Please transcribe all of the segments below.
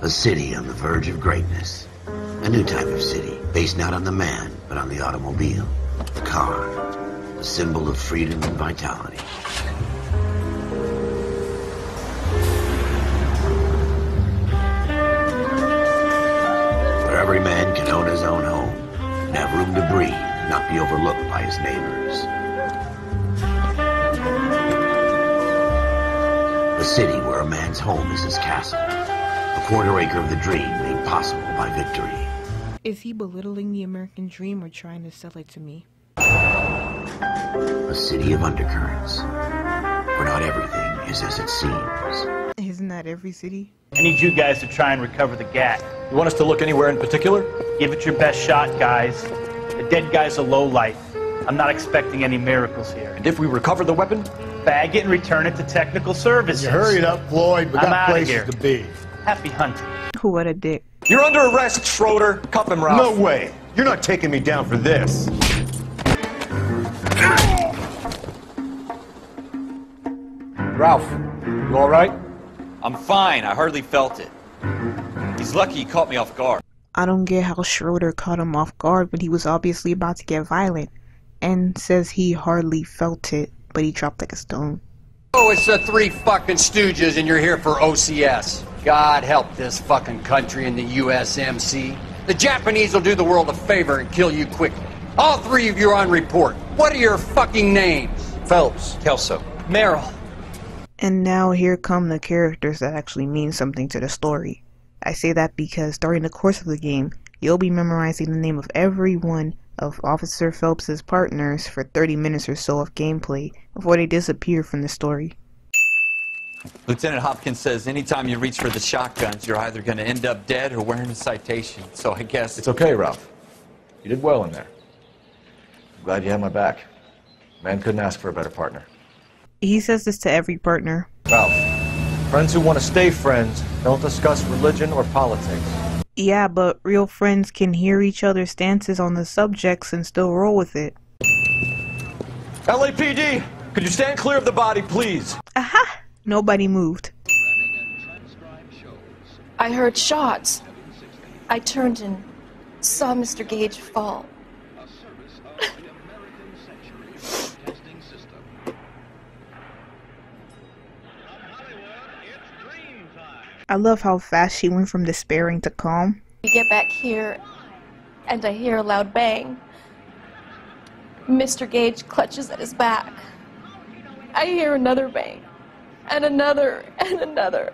A city on the verge of greatness. A new type of city, based not on the man, but on the automobile. The car. A symbol of freedom and vitality. Where every man can own his own home, and have room to breathe, and not be overlooked by his neighbors. A city where a man's home is his castle. A quarter acre of the dream made possible by victory. Is he belittling the American dream or trying to sell it to me? A city of undercurrents, where not everything is as it seems. Isn't that every city? I need you guys to try and recover the gat. You want us to look anywhere in particular? Give it your best shot, guys. The dead guy's a lowlife. I'm not expecting any miracles here. And if we recover the weapon? Bag it and return it to technical services. You hurry it up, Floyd. We I'm got outta places here. to be. Happy hunting. What a dick. You're under arrest, Schroeder. Cuff him, Ralph. No way. You're not taking me down for this. Ralph, you all right? I'm fine. I hardly felt it. He's lucky he caught me off guard. I don't get how Schroeder caught him off guard when he was obviously about to get violent, and says he hardly felt it, but he dropped like a stone. Oh, it's the three fucking stooges and you're here for OCS. God help this fucking country and the USMC. The Japanese will do the world a favor and kill you quickly. All three of you are on report. What are your fucking names? Phelps. Kelso. Merrill. And now here come the characters that actually mean something to the story. I say that because during the course of the game, you'll be memorizing the name of every one of Officer Phelps' partners for 30 minutes or so of gameplay before they disappear from the story. Lieutenant Hopkins says anytime you reach for the shotguns, you're either going to end up dead or wearing a citation. So I guess... It's okay, Ralph. You did well in there. I'm glad you had my back. Man couldn't ask for a better partner. He says this to every partner. Ralph, friends who want to stay friends don't discuss religion or politics. Yeah, but real friends can hear each other's stances on the subjects and still roll with it. LAPD, could you stand clear of the body, please? Aha! Nobody moved. I heard shots. I turned and saw Mr. Gage fall. I love how fast she went from despairing to calm. We get back here, and I hear a loud bang. Mr. Gage clutches at his back. I hear another bang, and another, and another.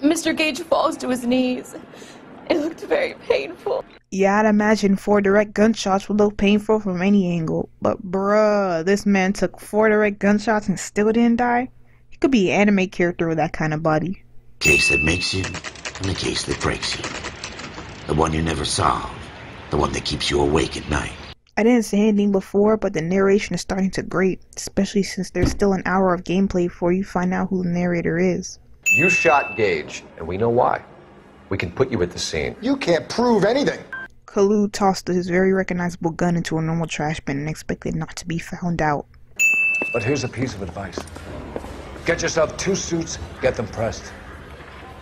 Mr. Gage falls to his knees. It looked very painful. Yeah, I'd imagine 4 direct gunshots would look painful from any angle. But bruh, this man took 4 direct gunshots and still didn't die? He could be an anime character with that kind of body. Case that makes you, and the case that breaks you. The one you never solve. The one that keeps you awake at night. I didn't say anything before, but the narration is starting to grate, especially since there's still an hour of gameplay before you find out who the narrator is. You shot Gage, and we know why. We can put you at the scene. You can't prove anything. Kalu tossed his very recognizable gun into a normal trash bin and expected not to be found out. But here's a piece of advice. Get yourself 2 suits, get them pressed.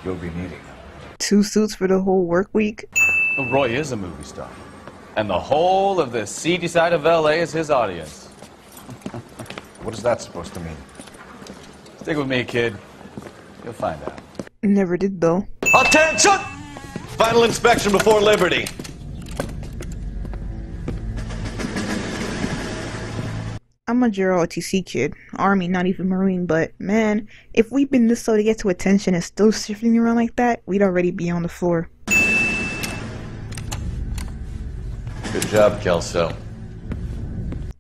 You'll be needing them. 2 suits for the whole work week? Well, Roy is a movie star. And the whole of the seedy side of LA is his audience. What is that supposed to mean? Stick with me, kid. You'll find out. Never did, though. Attention! Final inspection before liberty. I'm a JROTC kid. Army, not even Marine, but man, if we'd been this slow to get to attention and still shifting around like that, we'd already be on the floor. Good job, Kelso.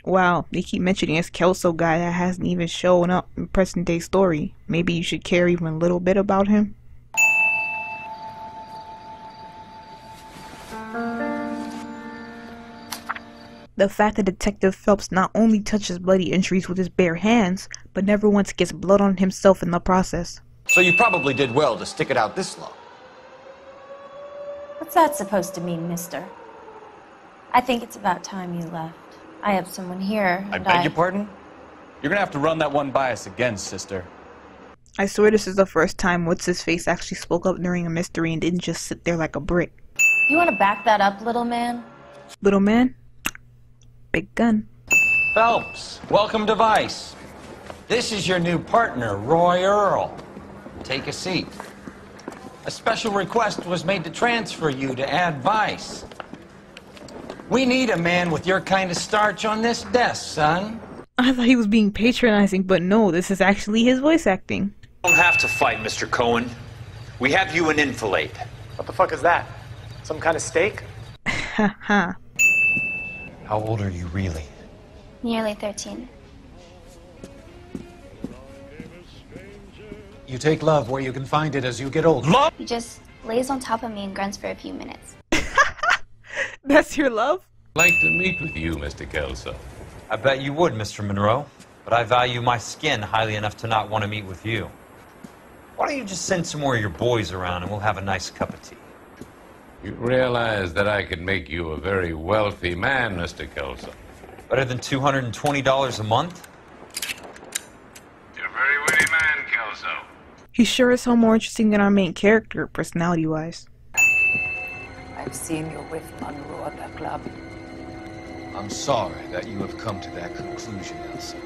Wow, they keep mentioning this Kelso guy that hasn't even shown up in present day story. Maybe you should care even a little bit about him? The fact that Detective Phelps not only touches bloody injuries with his bare hands, but never once gets blood on himself in the process. So you probably did well to stick it out this long. What's that supposed to mean, mister? I think it's about time you left. I have someone here, I and beg your pardon? You're gonna have to run that one by us again, sister. I swear this is the first time What's-His-Face actually spoke up during a mystery and didn't just sit there like a brick. You want to back that up, little man? Little man? Big gun. Phelps, welcome to Vice. This is your new partner, Roy Earl. Take a seat. A special request was made to transfer you to Ad Vice. We need a man with your kind of starch on this desk, son. I thought he was being patronizing, but no, this is actually his voice acting. You don't have to fight, Mr. Cohen. We have you an enfilade. What the fuck is that? Some kind of steak? Haha. How old are you really? Nearly 13. You take love where you can find it as you get older. Love? He just lays on top of me and grunts for a few minutes. That's your love? I'd like to meet with you, Mr. Kelso. I bet you would, Mr. Monroe. But I value my skin highly enough to not want to meet with you. Why don't you just send some more of your boys around and we'll have a nice cup of tea? You realize that I could make you a very wealthy man, Mr. Kelso. Better than $220 a month? You're a very witty man, Kelso. He sure is so more interesting than our main character, personality-wise. I've seen you with Monroe at the club. I'm sorry that you have come to that conclusion, Elsa.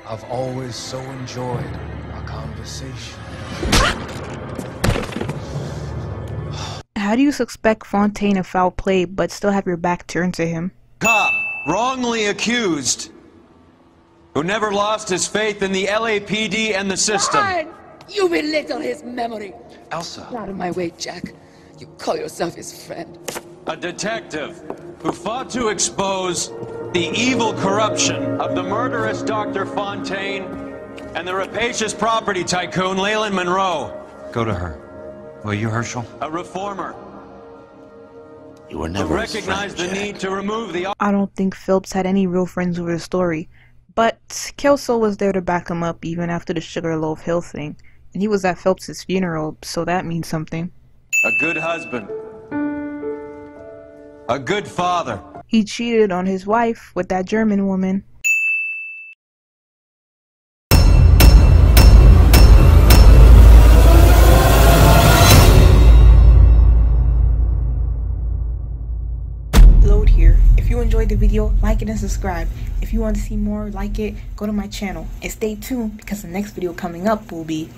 I've always so enjoyed our conversation. How do you suspect Fontaine of foul play, but still have your back turned to him? Cop, wrongly accused, who never lost his faith in the LAPD and the system. Fine. You belittle his memory. Elsa. Get out of my way, Jack. You call yourself his friend. A detective who fought to expose the evil corruption of the murderous Dr. Fontaine and the rapacious property tycoon Leyland Monroe. Go to her. Will you, Herschel? A reformer. You were never his Recognize friend, the Jack. need to remove the... I don't think Phelps had any real friends over the story, but Kelso was there to back him up even after the Sugarloaf Hill thing, and he was at Phelps' funeral, so that means something. A good husband. A good father. He cheated on his wife with that German woman. Load here. If you enjoyed the video, like it and subscribe. If you want to see more like it, go to my channel. And stay tuned because the next video coming up will be...